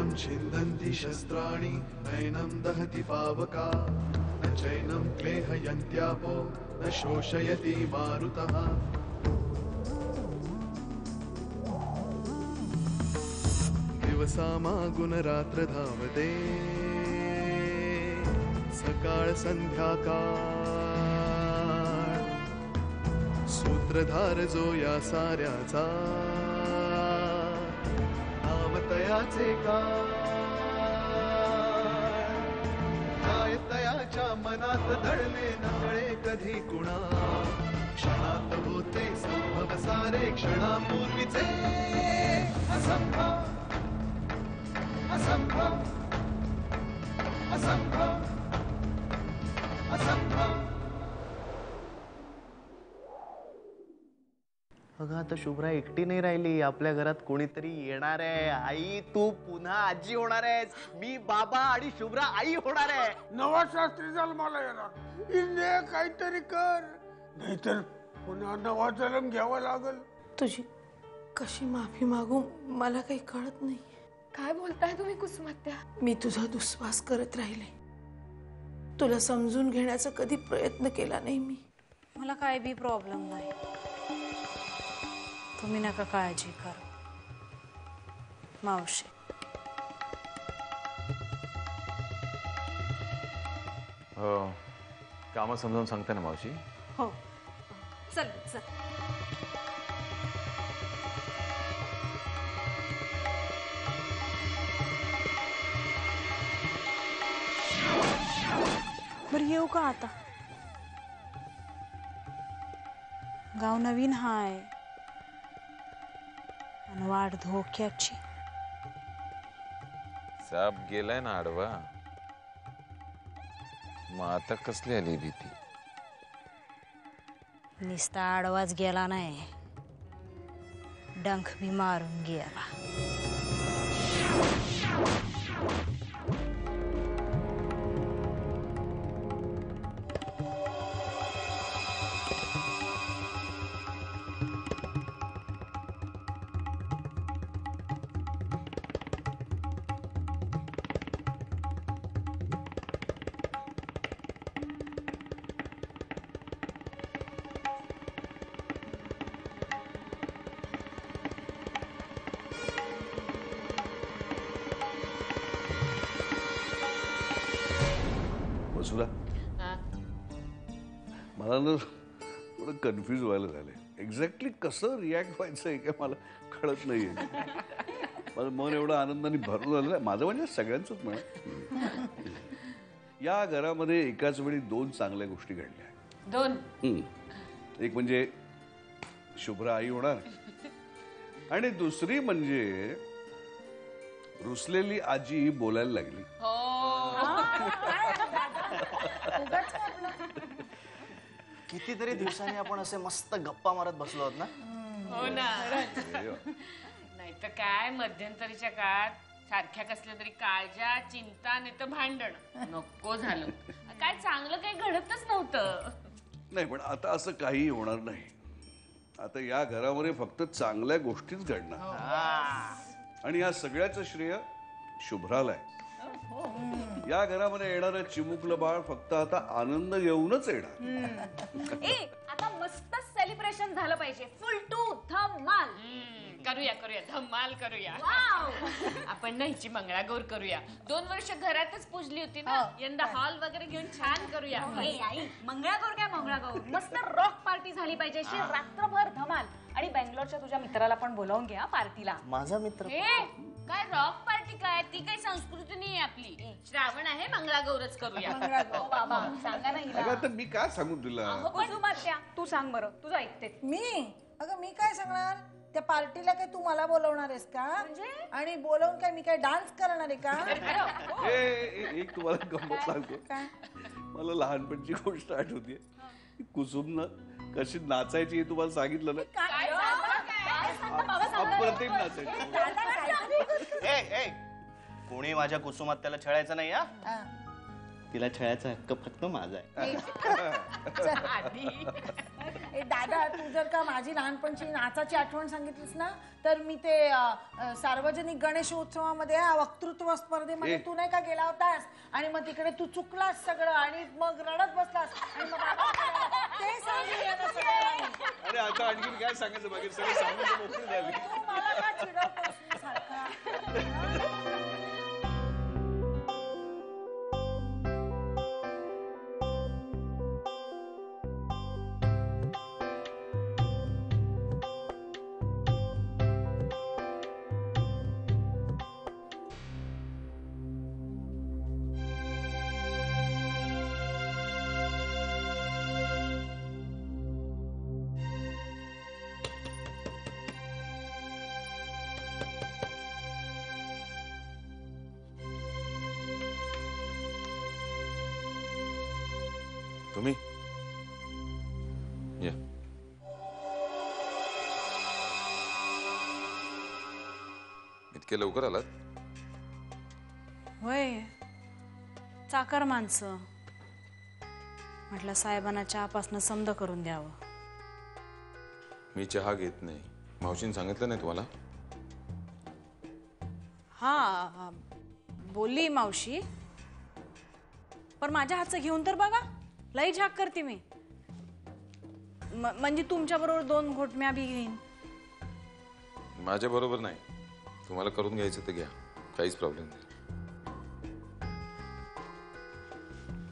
नैनं छिन्दन्ति शस्त्राणि नैनं दहति पावका न चैनं क्लेहयन्त्यापो न शोषयति मारुतः दिवसामागुन रात्र धावते सकाळ संध्याकाळ सूत्रधार जो या साऱ्याचा नामतयाचे काय तयाच्या मनात दडले नकळे कधी कुणा क्षणात होते संभव सारे क्षणापूर्वीचे असंभव असंभव असंभव असंभव. अगं आता शुभ्रा एकटी नाही राहिली, आपल्या घरात कोणीतरी येणार आहे. आई तू पुन्हा आजी होणार आहेस, मी बाबा आणि शुभ्रा आई होणार आहे. नवा शास्त्री जन्माला येणार. इने काहीतरी कर, नाहीतर पुन्हा नवा जन्म घ्यावा लागल. तुझी कशी माफी मागू मला काही कळत नाही. काय बोलताय तुम्ही कुसुमात्या? मी तुझा दुस्वास करत राहिले, तुला समजून घेण्याचा कधी प्रयत्न केला नाही मी. मला काय बी प्रॉब्लेम नाही, तुम्ही नका काळजी करू मावशी. हो काम समजावून सांगते ना मावशी. हो चल चल. बरं येऊ का आता? गाव नवीन हाय आणि वाट धोक्याची. साप गेलाय ना आडवा, मग आता कसली आली भीती? निस्ता आडवाच गेला नाही, डंख बी मारून गेला. सुद्धा मला ना थोडं कन्फ्यूज व्हायला झालंय. एक्झॅक्टली कसं रिॲक्ट व्हायचं आहे का मला कळत नाहीये. माझं मन एवढं आनंदाने भरून झालेलं. माझं म्हणजे सगळ्यांचंच म्हण. या घरामध्ये एकाच वेळी दोन चांगल्या गोष्टी घडल्या. दोन? एक म्हणजे शुभ्रा आई होणार आणि दुसरी म्हणजे रुसलेली आजी बोलायला लागली. कितीतरी दिवसांनी आपण असे मस्त गप्पा मारत बसलो आहोत ना. हो ना. नाही तर काय, मध्यंतरीच्या काळात सारख्या कसल्या तरी काळजा, चिंता नाही तर भांडण नको झालं. काय चांगलं काही घडतच नव्हतं. नाही पण आता असं काही होणार नाही. आता या घरामध्ये फक्त चांगल्या गोष्टीच घडणार आणि या सगळ्याचं श्रेय शुभ्राला आहे. या घरामध्ये येणारं चिमुकलं बाळ फक्त आता आनंद घेऊनच येणार. आता मस्त सेलिब्रेशन झालं पाहिजे. फुल टू धमाल करूया करूया, धमाल करूया. आपण ना हिची मंगळागौर करूया. 2 वर्ष घरातच पूजली होती ना, यंदा हॉल वगैरे घेऊन छान करूया. आई मंगळागौर काय मंगळागौर, मस्त रॉक पार्टी झाली पाहिजे. अशी रात्रभर धमाल. आणि बेंगलोरच्या तुझ्या मित्राला पण बोलावून घ्या पार्टीला. माझा मित्र काय रॉक पार्टी काय, ती काही संस्कृती नाही आपली. श्रावण आहे, मंगळागौरच करूया. बाबा सांगा ना हिला. अगं मी काय सांगू तुला. कुसुमात्या तू सांग बरं, तुझं ऐकते मी. अगं मी काय सांगणार, त्या पार्टीला काय तू मला बोलवणार आहेस का? आणि बोलवून काय मी काय डान्स करणार आहे का? एक तुम्हाला गंमत सांगतो. मला लहानपणची गोष्ट आठवते. कुसुमनं कशी नाचायची हे तुम्हाला सांगितलं ना. अप्रतिम नाचायची. कोणी माझ्या कुसुमात त्याला छळायचं नाही. तिला छळायचा हक्क फक्त माझा आहे. दादा तू जर का माझी लहानपणची नाचाची आठवण सांगितलीस ना तर मी ते सार्वजनिक गणेशोत्सवामध्ये वक्तृत्व स्पर्धेमध्ये तू नाही का गेला होतास आणि मग तिकडे तू चुकलास सगळं आणि मग रडत बसलास आणि मग ते सांगितलं सगळ्यांना. अरे आता आणखी काय सांगायचं बाकी सगळं सांगून मोकळी झाली. मला का चिडवतोस सारखा? तुम्ही या. इतके लवकर आलात? होय, चाकर माणसं म्हटलं साहेबांना चहापासनं समद करून द्यावं. मी चहा घेत नाही. मावशीने सांगितलं नाही तुम्हाला? हा बोलली मावशी, पण माझ्या हातचं घेऊन तर बघा, लई झाक करते मी. म्हणजे तुमच्या बरोबर 2 घोट म्या बी घेईन. माझ्या बरोबर नाही, तुम्हाला करून घ्यायचं तर घ्या, काहीच प्रॉब्लेम नाही.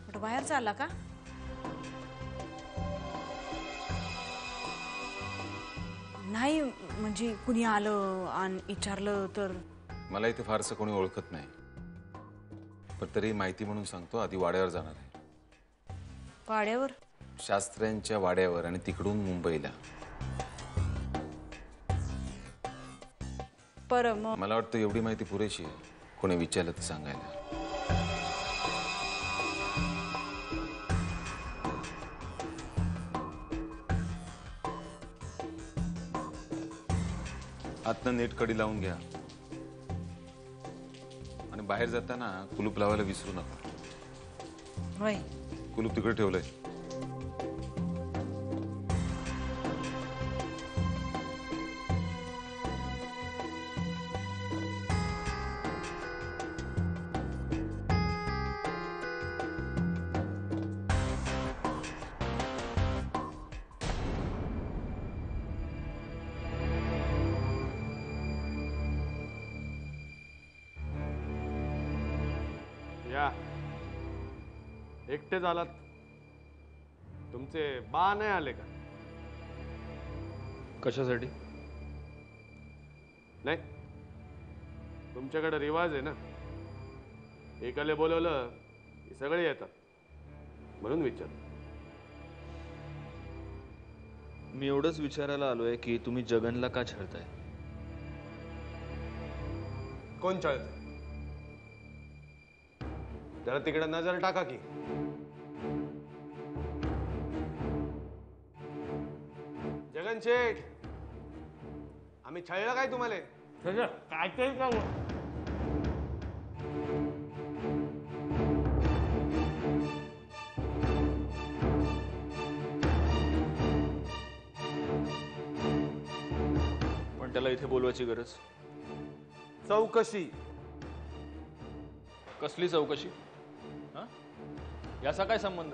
कुठं बाहेर चालला का? नाही म्हणजे कुणी आलं आणि विचारलं तर? मला इथे फारसं कोणी ओळखत नाही, पण तरी माहिती म्हणून सांगतो, आधी वाड्यावर जाणार आहे. वाड्यावर? शास्त्र्यांच्या वाड्यावर, आणि तिकडून मुंबईला. मग मला वाटतं एवढी माहिती पुरेशी आहे, कोणी विचारलं तर सांगायला. आतनं नेट कडी लावून घ्या आणि बाहेर जाताना कुलूप लावायला विसरू नका. होय. कुलूप तिकडे ठेवलंय. या एकटे झालात? तुमचे बा नाही आले का? कशासाठी? नाही, तुमच्याकडे रिवाज आहे ना, एकाला बोलवलं की सगळे येतात, म्हणून विचार. मी एवढंच विचारायला आलोय की तुम्ही जगनला का छळताय? कोण छळत? जरा तिकडे नजर टाका की. जगन शेठ, आम्ही छळलं काय तुम्हाला? काय तरी सांगू. पण त्याला इथे बोलवायची गरज? चौकशी. कसली चौकशी? याचा काय संबंध?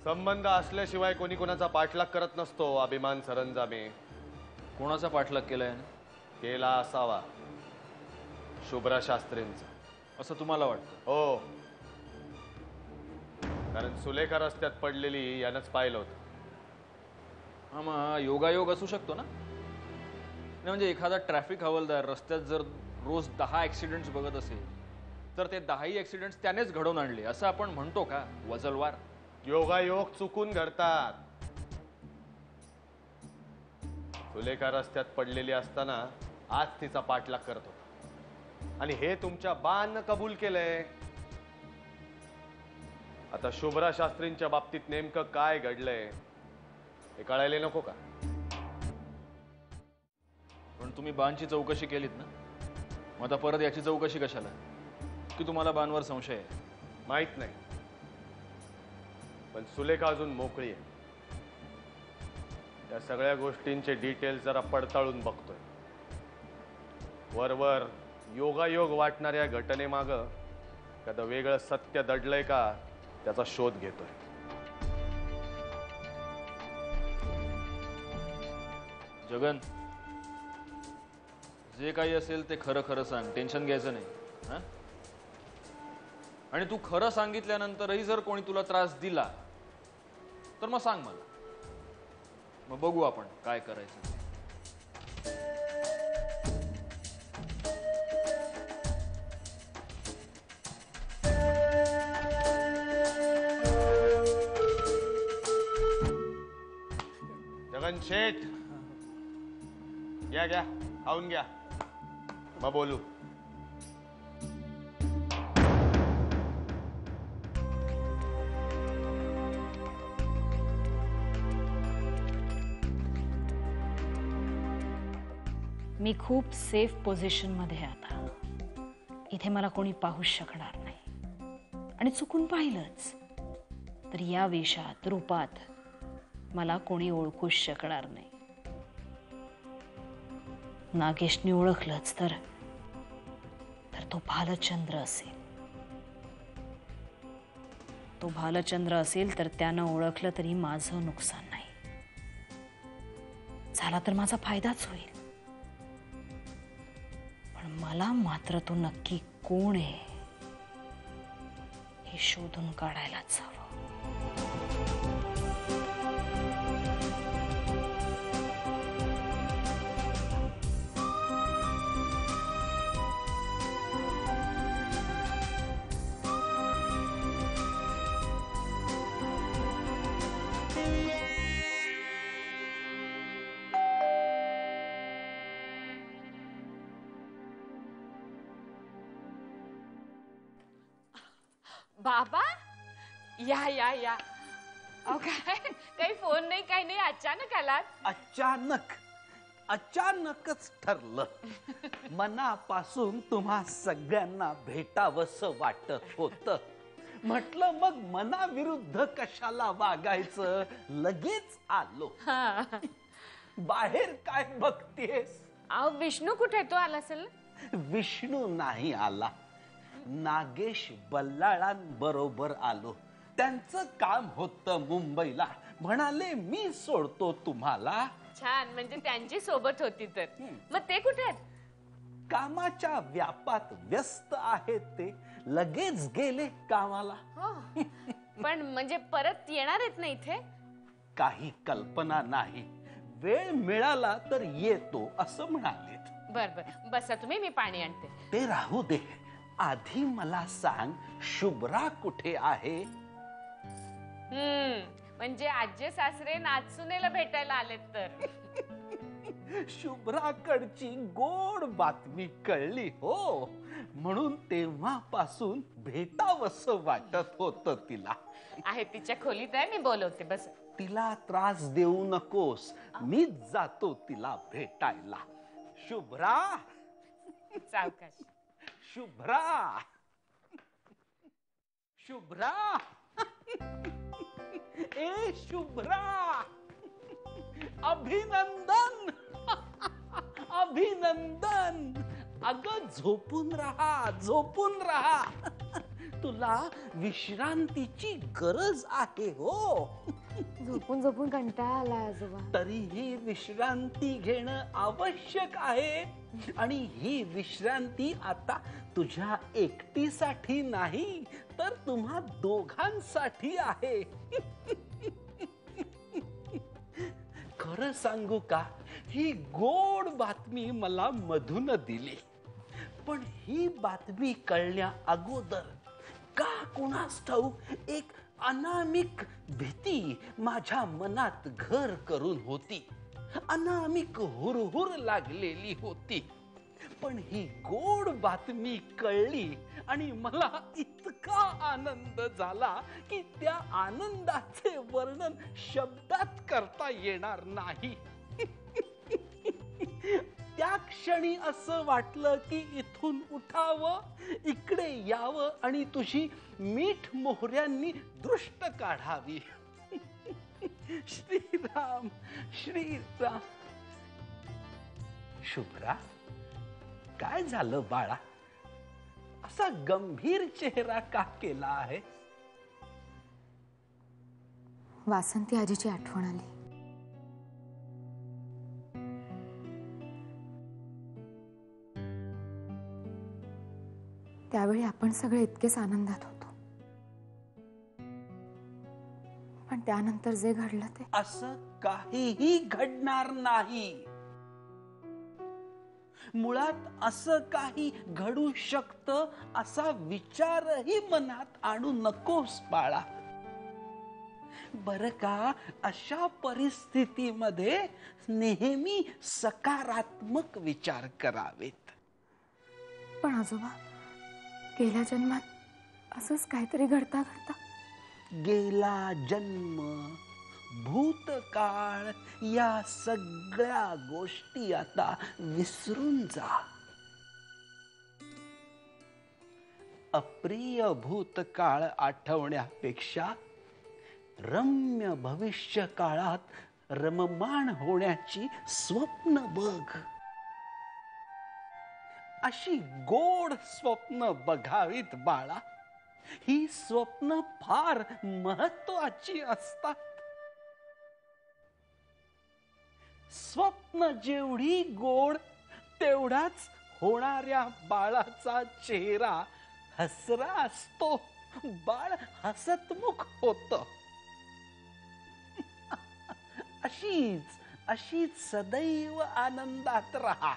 संबंध असल्याशिवाय कोणी कोणाचा पाठलाग करत नसतो. अभिमान सरंजामे. कोणाचा पाठलाग केलाय? केला असावा शुभ्रा शास्त्रींचा. असं तुम्हाला वाटतं? हो, कारण सुलेखा रस्त्यात पडलेली यानंच पाहिलं होतं. हा, मग योगायोग असू शकतो ना. नाही म्हणजे एखादा ट्रॅफिक हवालदार रस्त्यात जर रोज 10 ऍक्सिडेंट्स बघत असेल तर ते 10ही ऍक्सिडेंट्स त्यानेच घडवून आणले असं आपण म्हणतो का? वजलवार. योगायोग चुकून घडतात. सुलेखा रस्त्यात पडलेली असताना आज तिचा पाठलाग करत होता आणि हे तुमच्या बानं कबूल केलंय. आता शुभ्रा शास्त्रींच्या बाबतीत नेमकं काय घडलंय हे कळायला नको का? पण तुम्ही बानची चौकशी केलीत ना, मग आता परत याची चौकशी कशाला? की तुम्हाला बानवर संशय आहे? माहित नाही, पण सुलेखा अजून मोकळी आहे. या सगळ्या गोष्टींचे डिटेल्स जरा पडताळून बघतोय. वरवर योगायोग वाटणाऱ्या घटनेमाग एखादं वेगळं सत्य दडलंय का त्याचा शोध घेतोय. जगन, जे काही असेल ते खरं खरं सांग, टेन्शन घ्यायचं नाही. हं? आणि तू खरं सांगितल्यानंतरही जर कोणी तुला त्रास दिला तर मग सांग मला, मग बघू आपण काय करायचं ते. जगन शेठ, घ्या घ्या, खाऊन घ्या, मग बोलू. मी खूप सेफ पोझिशन मध्ये आहे आता. इथे मला कोणी पाहूच शकणार नाही. आणि चुकून पाहिलंच तर या वेशात रूपात मला कोणी ओळखूच शकणार नाही. नागेशने ओळखलंच तर तो भालचंद्र असेल. तो भालचंद्र असेल तर त्यानं ओळखलं तरी माझं नुकसान नाही. झाला तर माझा फायदाच होईल. पण मला मात्र तो नक्की कोण आहे हे शोधून काढायलाच हवं. बाबा, या या या. अहो काय, काही फोन नाही, काही नाही, अचानक आलात. अचानकच ठरलं. मनापासून तुम्हा सगळ्यांना भेटावंसं वाटत होतं. म्हटलं मग मनाविरुद्ध कशाला वागायचं, लगेच आलो. बाहेर काय बघतेस? अहो विष्णू कुठे, तो आला असेल ना? विष्णू नाही आला. नागेश बल्लाळांबरोबर आलो. त्यांचं काम होतं मुंबईला. म्हणाले मी सोडतो तुम्हाला. छान, म्हणजे त्यांची सोबत होती तर. मग ते कुठे आहेत? कामाच्या व्यापात व्यस्त आहेत ते. लगेच गेले कामाला. पण म्हणजे परत येणार आहेत ना इथे? काही कल्पना नाही. वेळ मिळाला तर येतो असं म्हणाले. बर बर, बसा तुम्ही, मी पाणी आणते. ते राहू दे. आधी मला सांग, शुभ्रा कुठे आहे? म्हणजे आजी सासरे नाचुनेला भेटायला आलेत तर. शुभ्राकडची गोड बातमी कळली हो. म्हणून तेव्हापासून भेटावंसं वाटत होतं तिला. आहे तिच्या खोलीत आहे, मी बोलवते, बस. तिला त्रास देऊ नकोस. मीच जातो तिला भेटायला. शुभ्रा, सावकाश. शुभ्रा, शुभ्रा, ए शुभ्रा, अभिनंदन, अभिनंदन. अगं झोपून राहा, झोपून राहा. तुला विश्रांतीची गरज आहे हो. झोपून झोपून कंटाळा आला आजोबा. तरीही विश्रांती घेणं आवश्यक आहे. आणि ही विश्रांती आता तुझ्या एकटीसाठी नाही तर तुम्हा दोघांसाठी आहे. खरं सांगू का, ही गोड बातमी मला मधून दिली. पण ही बातमी कळण्या अगोदर का कुणास ठाऊक एक अनामिक भीती माझ्या मनात घर करून होती. अनामिक हुरहुर लागलेली होती. पण ही गोड बातमी कळली आणि मला इतका आनंद झाला की त्या आनंदाचे वर्णन शब्दात करता येणार नाही. त्या क्षणी असं वाटलं की इथून उठावं, इकडे यावं आणि तुझी मीठ मोहऱ्यांनी दृष्ट काढावी. श्रीराम श्रीराम. शुभ्रा, काय झालं बाळा? असा गंभीर चेहरा का केला आहे? वासंती आजीची आठवण आली. त्यावेळी आपण सगळे इतकेच आनंदात होतो, पण त्यानंतर जे घडलं ते. असं काहीही घडणार नाही. मुळात असं काही घडू शकतं असा विचारही मनात आणू नकोस बाळा. बरं का, अशा परिस्थितीमध्ये नेहमी सकारात्मक विचार करावेत. पण आजोबा, गेल्या जन्मात असंच काहीतरी घडता घडता. गेला जन्म, भूतकाळ या सगळ्या गोष्टी आता विसरून जा. अप्रिय भूतकाळ आठवण्यापेक्षा रम्य भविष्य काळात रममाण होण्याची स्वप्न बघ. अशी गोड स्वप्न बघावीत बाळा. ही स्वप्न फार महत्वाची असतात. स्वप्न जेवढी गोड, तेवढाच होणाऱ्या बाळाचा चेहरा हसरा असतो. बाळ हसतमुख होत. अशीच सदैव आनंदात राहा.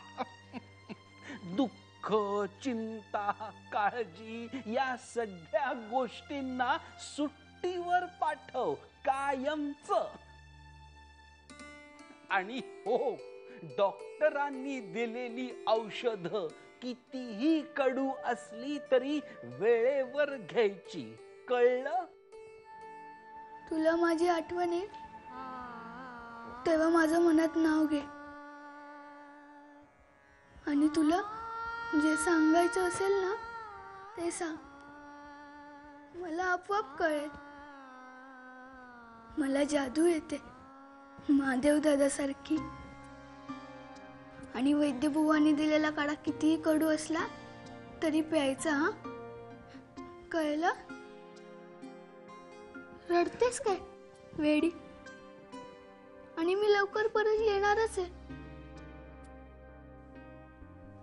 दुःख, चिंता, काळजी या सगळ्या गोष्टींना सुट्टीवर पाठव कायमच. आणि हो, डॉक्टरांनी दिलेली औषधं कितीही कडू असली तरी वेळेवर घ्यायची, कळलं? तुला माझी आठवण येईल तेव्हा माझं मनात नाव घे, आणि तुला जे सांगायचं असेल ना ते सांग. मला आपोआप कळेल. मला जादू येते, महादेव दादासारखी. आणि वैद्यबुवांनी दिलेला काढा कितीही कडू असला तरी प्यायचा. हा, कळलं? रडतेस काय वेडी? आणि मी लवकर परत येणारच आहे.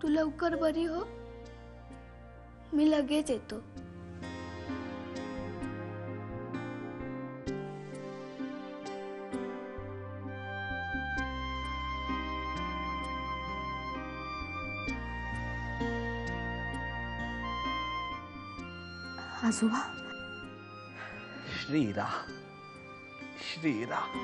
तू लवकर बरी हो, मी लगेच येतो. आजोबा. श्रीराम श्रीराम.